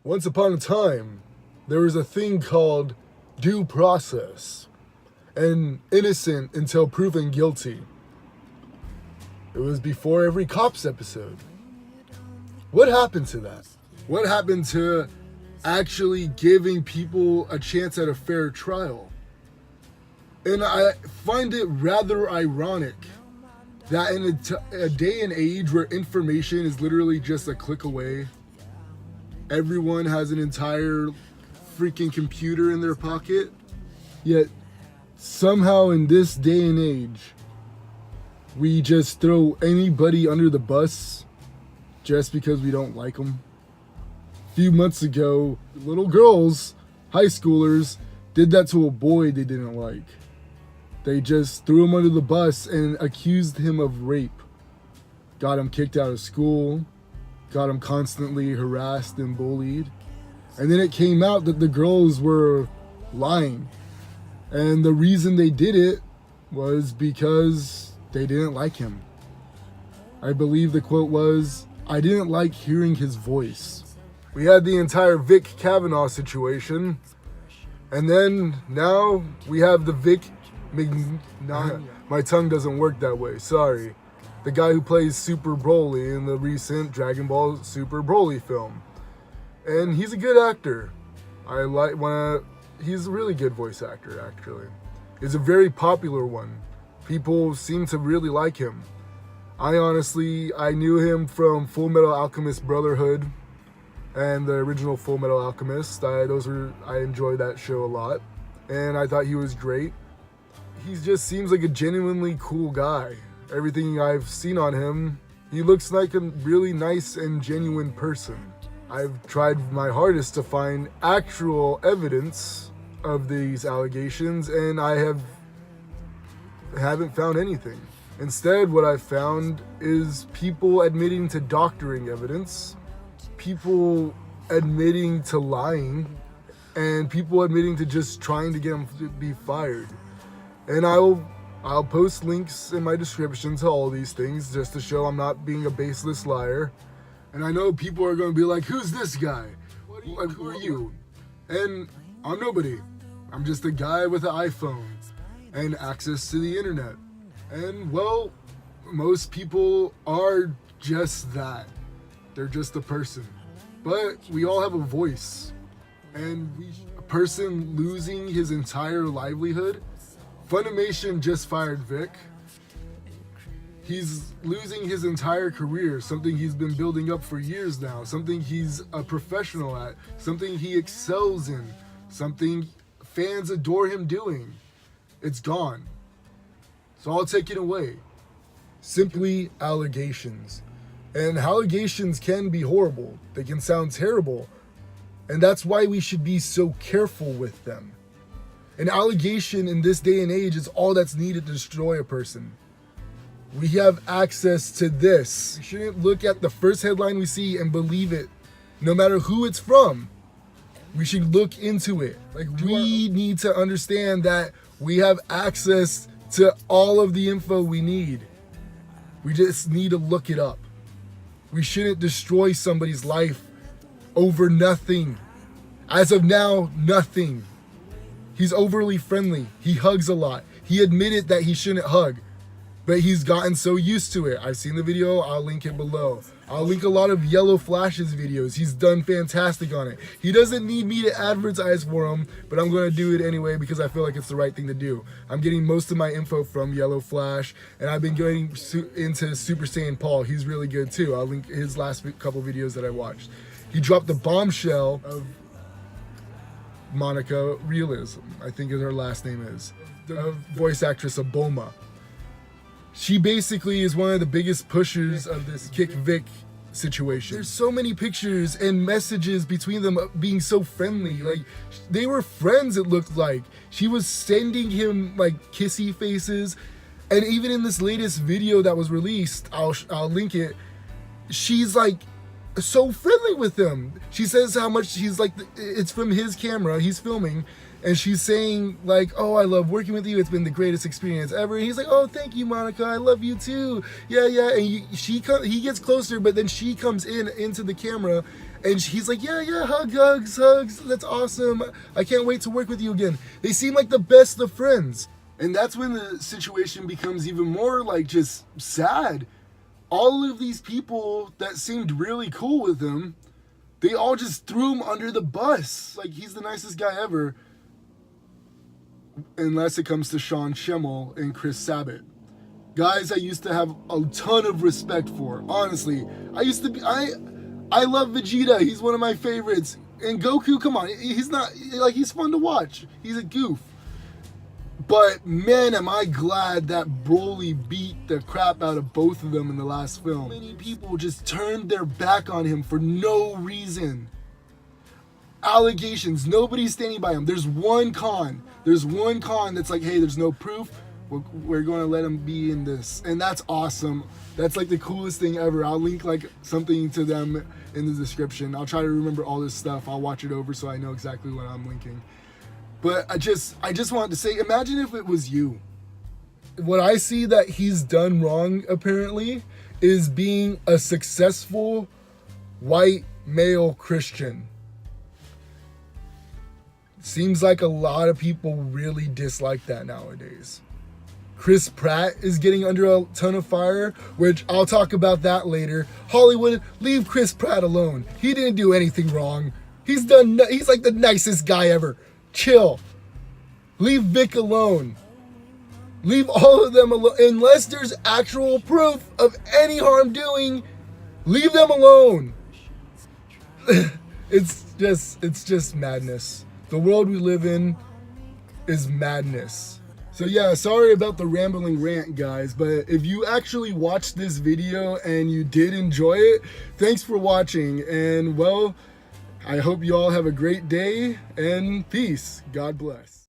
Once upon a time, there was a thing called due process, and innocent until proven guilty. It was before every Cops episode. What happened to that? What happened to actually giving people a chance at a fair trial? And I find it rather ironic that in a day and age where information is literally just a click away, everyone has an entire freaking computer in their pocket, yet somehow in this day and age, we just throw anybody under the bus just because we don't like them. A few months ago, little girls, high schoolers, did that to a boy they didn't like. They just threw him under the bus and accused him of rape. Got him kicked out of school, got him constantly harassed and bullied. And then it came out that the girls were lying. And the reason they did it was because they didn't like him. I believe the quote was, "I didn't like hearing his voice." We had the entire Vic Kavanaugh situation. And then now we have the Vic Mignogna. My tongue doesn't work that way, sorry. The guy who plays Super Broly in the recent Dragon Ball Super Broly film. And he's a good actor. He's a really good voice actor, actually. He's a very popular one. People seem to really like him. I knew him from Full Metal Alchemist Brotherhood and the original Full Metal Alchemist. I enjoyed that show a lot. And I thought he was great. He just seems like a genuinely cool guy. Everything I've seen on him, he looks like a really nice and genuine person. I've tried my hardest to find actual evidence of these allegations, and I haven't found anything. Instead, what I've found is people admitting to doctoring evidence, people admitting to lying, and people admitting to just trying to get him to be fired. And I'll post links in my description to all these things just to show I'm not being a baseless liar. And I know people are going to be like, who's this guy? Who are you? And I'm nobody. I'm just a guy with an iPhone and access to the internet. And well, most people are just that. They're just a person. But we all have a voice. And a person losing his entire livelihood. Funimation just fired Vic. He's losing his entire career, something he's been building up for years now, something he's a professional at, something he excels in, something fans adore him doing. It's gone. So I'll take it away. Simply allegations. And allegations can be horrible. They can sound terrible. And that's why we should be so careful with them. An allegation in this day and age is all that's needed to destroy a person. We have access to this. We shouldn't look at the first headline we see and believe it, no matter who it's from. We should look into it. We need to understand that we have access to all of the info we need. We just need to look it up. We shouldn't destroy somebody's life over nothing. As of now, nothing. He's overly friendly. He hugs a lot. He admitted that he shouldn't hug, but he's gotten so used to it. I've seen the video. I'll link it below. I'll link a lot of Yellowflash's videos. He's done fantastic on it. He doesn't need me to advertise for him, but I'm going to do it anyway because I feel like it's the right thing to do. I'm getting most of my info from Yellowflash, and I've been getting into SuperSaiyanPaul. He's really good too. I'll link his last couple videos that I watched. He dropped the bombshell of Monica Rial, I think her last name is, the voice actress of Bulma. She basically is one of the biggest pushers of this Kick Vic situation. There's so many pictures and messages between them being so friendly. Like, they were friends, it looked like. She was sending him like kissy faces. And even in this latest video that was released, I'll link it, she's like so friendly with him. She says how much he's like, it's from his camera, he's filming, and she's saying like, oh, I love working with you, it's been the greatest experience ever. And he's like, oh, thank you, Monica, I love you too. Yeah. And he gets closer, but then she comes into the camera And he's like, yeah, hugs, that's awesome. I can't wait to work with you again. They seem like the best of friends. And that's when the situation becomes even more like just sad. All of these people that seemed really cool with him, they all just threw him under the bus. Like, he's the nicest guy ever. Unless it comes to Sean Schemmel and Chris Sabat. Guys I used to have a ton of respect for. Honestly, I love Vegeta. He's one of my favorites. And Goku, come on, he's not, like, he's fun to watch. He's a goof. But man, am I glad that Broly beat the crap out of both of them in the last film. Many people just turned their back on him for no reason. Allegations, nobody's standing by him. There's one con that's like, hey, there's no proof. We're going to let him be in this. And that's awesome. That's like the coolest thing ever. I'll link like something to them in the description. I'll try to remember all this stuff. I'll watch it over so I know exactly what I'm linking. But I just wanted to say, imagine if it was you. What I see that he's done wrong, apparently, is being a successful white male Christian. Seems like a lot of people really dislike that nowadays. Chris Pratt is getting under a ton of fire, which I'll talk about that later. Hollywood, leave Chris Pratt alone. He didn't do anything wrong. He's like the nicest guy ever. Chill. Leave Vic alone. Leave all of them alone. Unless there's actual proof of any harm doing, leave them alone. It's just madness. The world we live in is madness. So yeah, sorry about the rambling rant, guys, but if you actually watched this video and you did enjoy it, thanks for watching, and well, I hope you all have a great day, and peace. God bless.